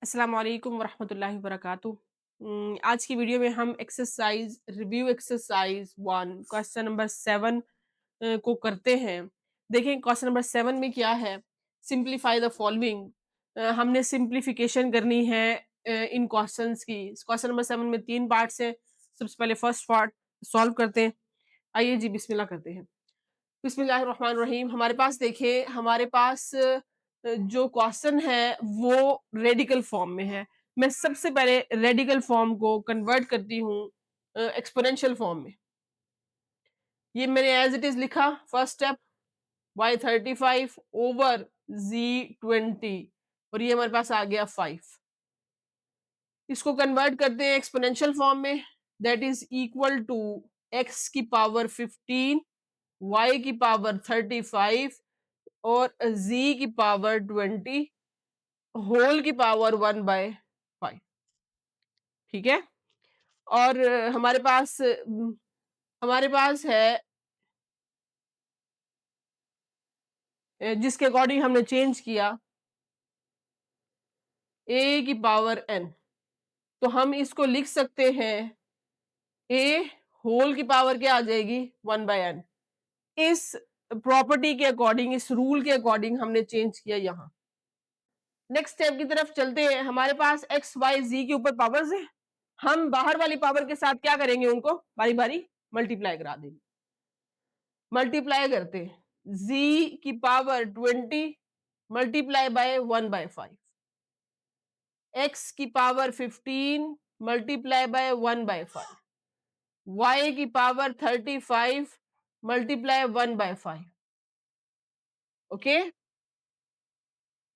अस्सलाम वालेकुम वरहमतुल्लाहि वबरकातुह। आज की वीडियो में हम एक्सरसाइज 1 क्वेश्चन नंबर 7 को करते हैं। देखें क्वेश्चन नंबर 7 में क्या है। Simplify the following. हमने सिंप्लीफिकेशन करनी है इन क्वेश्चंस की। क्वेश्चन नंबर 7 में 3 पार्ट्स है। सबसे पहले फर्स्ट पार्ट सॉल्व करते हैं। आइए जी बिस्मिल्लाह करते हैं। बिस्मिल्लाहिर्रहमानिर्रहीम। हमारे पास देखिए, हमारे पास जो क्वेश्चन है वो रेडिकल फॉर्म में है। मैं सबसे पहले रेडिकल फॉर्म को कन्वर्ट करती हूँ एक्सपोनेंशियल फॉर्म में। ये मैंने एज इट इज लिखा। First step y35 over z20 और ये हमारे पास आ गया 5। इसको कन्वर्ट करते हैं एक्सपोनेंशियल फॉर्म में। That is equal to x की पावर 15, y की पावर 35 और z की पावर 20 होल की पावर 1/5। ठीक है। और हमारे पास है जिसके अकॉर्डिंग हमने चेंज किया a की पावर n। तो हम इसको लिख सकते हैं a होल की पावर क्या आ जाएगी 1/n। इस प्रॉपर्टी के अकॉर्डिंग, इस रूल के अकॉर्डिंग हमने चेंज किया यहां। नेक्स्ट स्टेप की तरफ चलते हैं। हमारे पास x y z के ऊपर पावर्स है। हम बाहर वाली पावर के साथ क्या करेंगे, उनको बारी बारी मल्टीप्लाई करा देंगे। मल्टीप्लाई करते हैं z की पावर 20 मल्टीप्लाई बाय 1/5, x की पावर 15 मल्टीप्लाई बाय 1/5, y की पावर 35 मल्टीप्लाई 1/5। ओके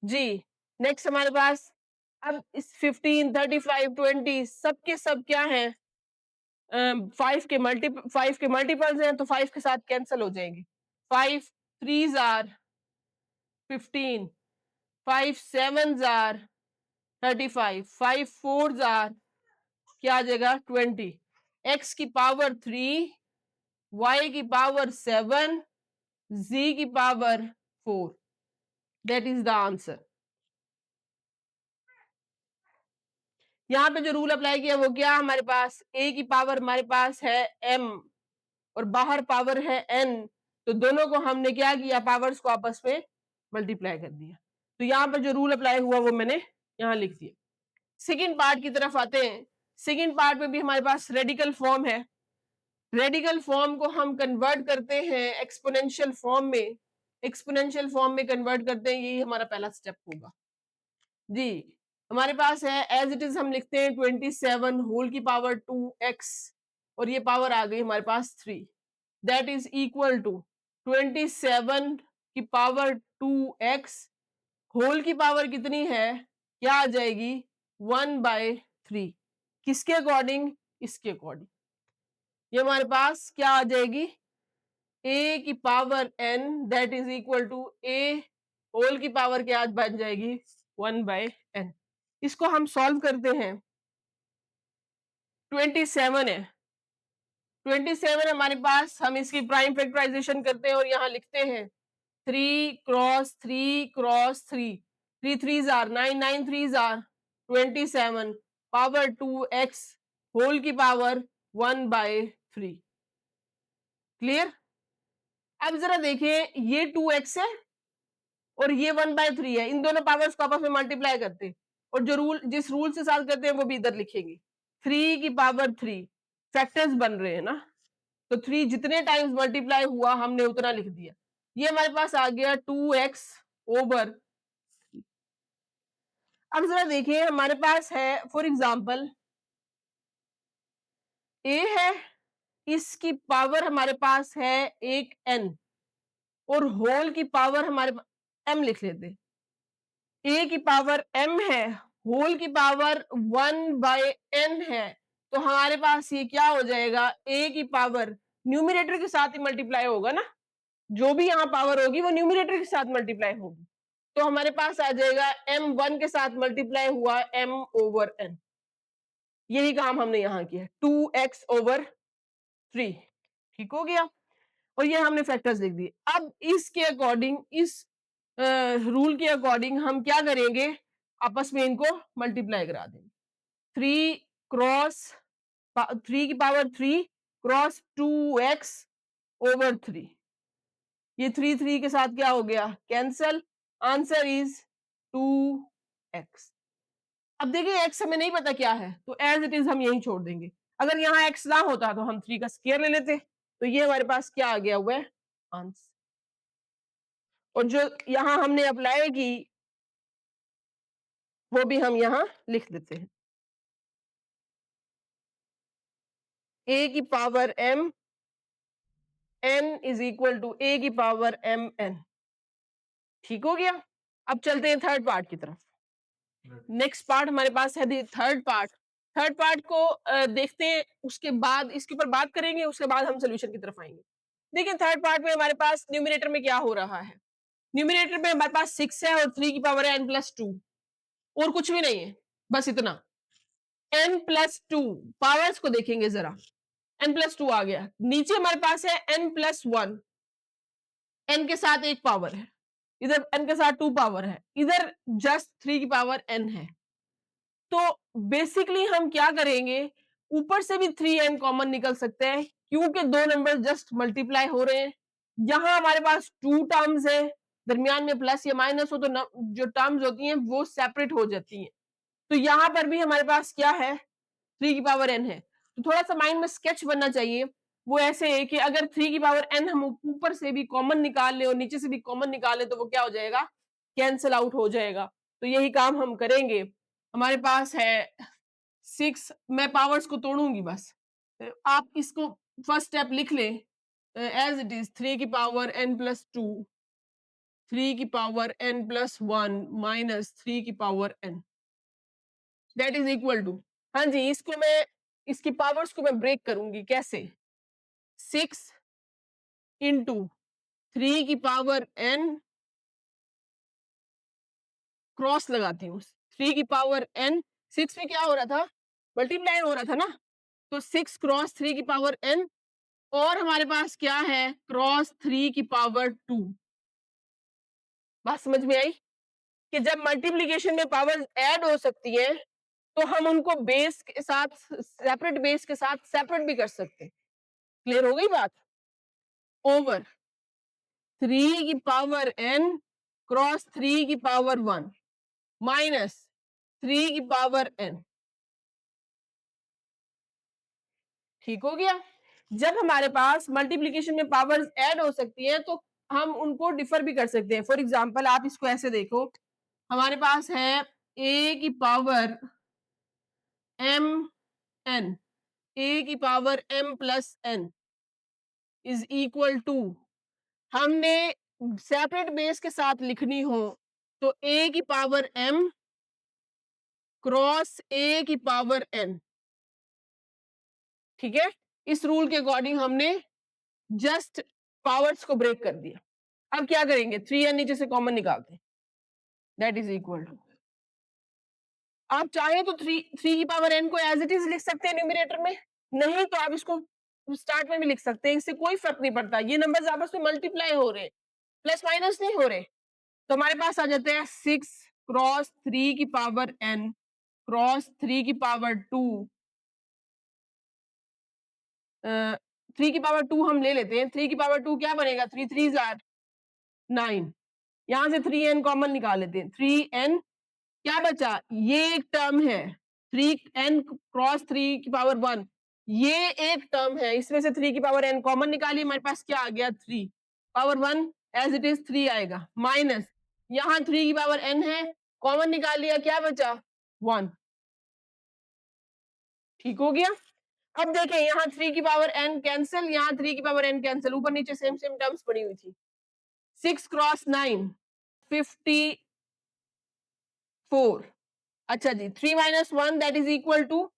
जी। नेक्स्ट हमारे पास अब इस 15 35 20 सब के सब क्या है, 5 के मल्टीपल्स हैं तो 5 के साथ कैंसिल हो जाएंगे। 5 3s are 15, 5 7s are 35, 5 4s are क्या आ जाएगा 20। x की पावर 3, y की पावर 7, z की power 4। That is the answer. यहां पे जो रूल अप्लाई किया वो क्या, हमारे पास a की पावर हमारे पास है m और बाहर पावर है n। तो दोनों को हमने क्या किया, पावर्स को आपस में मल्टीप्लाई कर दिया। तो यहाँ पर जो रूल अप्लाई हुआ वो मैंने यहाँ लिख दिया। सेकेंड पार्ट की तरफ आते हैं। सेकेंड पार्ट में भी हमारे पास रेडिकल फॉर्म है। रेडिकल फॉर्म को हम कन्वर्ट करते हैं एक्सपोनेंशियल फॉर्म में। एक्सपोनेंशियल फॉर्म में कन्वर्ट करते हैं, यही हमारा पहला स्टेप होगा जी। हमारे पास है एज इट इज, हम लिखते हैं 27 होल की पावर 2x और ये पावर आ गई हमारे पास 3। दैट इज इक्वल टू 27 की पावर 2x होल की पावर कितनी है, क्या आ जाएगी 1/3। किसके अकॉर्डिंग, इसके अकॉर्डिंग ये हमारे पास क्या आ जाएगी a की power n that is equal to a whole की पावर क्या आज बन जाएगी 1/n। इसको हम सॉल्व करते हैं। 27 है, 27 हमारे पास, हम इसकी प्राइम फैक्टराइजेशन करते हैं और यहाँ लिखते हैं 3 cross 3 cross 3, 3 3s are 9, 9 3s are 27 power 2x whole की पावर 1/3। क्लियर। अब जरा देखिए, ये 2x है और ये 1/3 है। इन दोनों पावर्स को आपस में मल्टीप्लाई करते हैं और जिस रूल से सॉल्व करते हैं वो भी इधर लिखेंगे। 3 की पावर 3 फैक्टर्स बन रहे हैं ना, तो 3 जितने टाइम्स मल्टीप्लाई हुआ हमने उतना लिख दिया। ये हमारे पास आ गया 2x ओवर। अब जरा देखिए, हमारे पास है फॉर एग्जांपल a है, इसकी पावर हमारे पास है एक n और होल की पावर हमारे m लिख लेते। a की पावर m है, होल की पावर 1/n है, तो हमारे पास ये क्या हो जाएगा, a की पावर न्यूमिनेटर के साथ ही मल्टीप्लाई होगा ना, जो भी यहाँ पावर होगी वो न्यूमिनेटर के साथ मल्टीप्लाई होगी। तो हमारे पास आ जाएगा m1 के साथ मल्टीप्लाई हुआ m ओवर n। यही काम हमने यहाँ किया, 2x ओवर 3। ठीक हो गया। और ये हमने फैक्टर्स लिख दिए। अब इसके अकॉर्डिंग, इस रूल के अकॉर्डिंग हम क्या करेंगे, आपस में इनको मल्टीप्लाई करा देंगे। 3 की पावर 3 क्रॉस 2x ओवर 3, ये 3 के साथ क्या हो गया, कैंसल, आंसर इज 2x। अब देखिए x हमें नहीं पता क्या है, तो एज इट इज हम यही छोड़ देंगे। अगर यहाँ x ना होता तो हम 3 का स्क्वायर ले लेते, तो ये हमारे पास क्या आ गया हुआ है, आंसर। और जो यहां हमने अप्लाई की वो भी हम यहां लिख देते हैं, a की power m n is equal to a की पावर m n। ठीक हो गया। अब चलते हैं थर्ड पार्ट की तरफ। नेक्स्ट पार्ट हमारे पास है थर्ड पार्ट। थर्ड पार्ट को देखते हैं, उसके बाद इसके ऊपर बात करेंगे, उसके बाद हम सोल्यूशन की तरफ आएंगे। देखिए थर्ड पार्ट में हमारे पास न्यूमिनेटर में क्या हो रहा है, न्यूमिनेटर में हमारे पास 6 है और 3 की पावर है n+2, और कुछ भी नहीं है, बस इतना। n+2 पावर्स को देखेंगे जरा, n+2 आ गया, नीचे हमारे पास है n+1, n के साथ एक पावर है, इधर n के साथ 2 पावर है, इधर जस्ट 3 की पावर n है। तो बेसिकली हम क्या करेंगे, ऊपर से भी 3n कॉमन निकल सकते हैं, क्योंकि दो नंबर जस्ट मल्टीप्लाई हो रहे हैं। यहां हमारे पास 2 टर्म्स है, दरमियान में प्लस या माइनस हो तो जो टर्म्स होती हैं वो सेपरेट हो जाती हैं। तो यहां पर भी हमारे पास क्या है, 3 की पावर n है। तो थोड़ा सा माइंड में स्केच बनना चाहिए, वो ऐसे है कि अगर 3 की पावर n हम ऊपर से भी कॉमन निकाल ले और नीचे से भी कॉमन निकाल ले तो वो क्या हो जाएगा, कैंसिल आउट हो जाएगा। तो यही काम हम करेंगे। हमारे पास है 6, मैं पावर्स को तोड़ूंगी बस, आप इसको फर्स्ट स्टेप लिख लें एज इट इज, 3 की पावर n+2, 3 की पावर n+1 माइनस 3 की power n, that is equal to, हाँ जी इसको मैं, इसकी पावर्स को मैं ब्रेक करूंगी कैसे, 6 इंटू 3 की पावर n, क्रॉस लगाती हूँ, 3 की पावर n, 6 में क्या हो रहा था, मल्टीप्लाई हो रहा था ना, तो 6 क्रॉस 3 की पावर n, और हमारे पास क्या है, क्रॉस 3 की पावर 2। बात समझ में आई कि जब मल्टीप्लीकेशन में पावर ऐड हो सकती है तो हम उनको बेस के साथ, सेपरेट बेस के साथ सेपरेट भी कर सकते हैं। क्लियर हो गई बात, ओवर 3 की पावर n क्रॉस 3 की पावर 1 माइनस 3 की पावर n। ठीक हो गया। जब हमारे पास मल्टीप्लीकेशन में पावर्स ऐड हो सकती हैं तो हम उनको डिफर भी कर सकते हैं। फॉर एग्जांपल आप इसको ऐसे देखो, हमारे पास है a की पावर m n, a की power m+n is equal to, हमने सेपरेट बेस के साथ लिखनी हो तो a की पावर m क्रॉस a की पावर n। ठीक है, इस रूल के अकॉर्डिंग हमने जस्ट पावर्स को ब्रेक कर दिया। अब क्या करेंगे, 3n नीचे से कॉमन निकालते हैं, दैट इज इक्वल टू, आप चाहे तो 3 की पावर n को एज इट इज लिख सकते हैं न्यूमरेटर में, नहीं तो आप इसको स्टार्ट में भी लिख सकते हैं, इससे कोई फर्क नहीं पड़ता, ये नंबर्स आपस में मल्टीप्लाई हो रहे हैं, प्लस माइनस नहीं हो रहे। तो हमारे पास आ जाते हैं 6 क्रॉस 3 की पावर n क्रॉस 3 की पावर 2, 3 की पावर 2 हम ले लेते हैं, 3 की पावर 2 क्या बनेगा, 3 3 जार 9, यहां से 3n कॉमन निकाल लेते हैं, 3n क्या बचा, ये एक टर्म है, 3n क्रॉस 3 की पावर 1, ये एक टर्म है, इसमें से 3 की पावर n कॉमन निकालिए, हमारे पास क्या आ गया, 3 पावर 1 एज इट इज 3 आएगा, माइनस यहां 3 की पावर n है, कॉमन निकाल लिया, क्या बचा 1। ठीक हो गया। अब देखें यहाँ 3 की पावर n कैंसिल, यहाँ 3 की पावर n कैंसिल, ऊपर नीचे सेम सेम टर्म्स पड़ी हुई थी, 6 क्रॉस 9 54, अच्छा जी 3 minus 1 that is equal to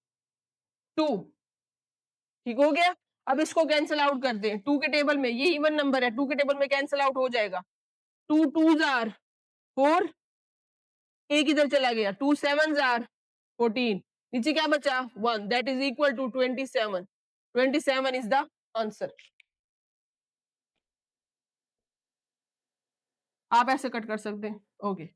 2। ठीक हो गया। अब इसको कैंसिल आउट कर दें, 2 के टेबल में, ये इवन नंबर है, 2 के टेबल में कैंसिल आउट हो जाएगा, 2 2 जार 4, एक इधर चला गया, 2 7 जार 14, नीचे क्या बचा 1, that is equal to 27। 27 is the answer. आप ऐसे कट कर सकते हैं, ओके।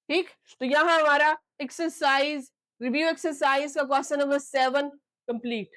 ठीक, तो यहाँ हमारा एक्सरसाइज रिव्यू एक्सरसाइज का क्वेश्चन नंबर 7 कंप्लीट।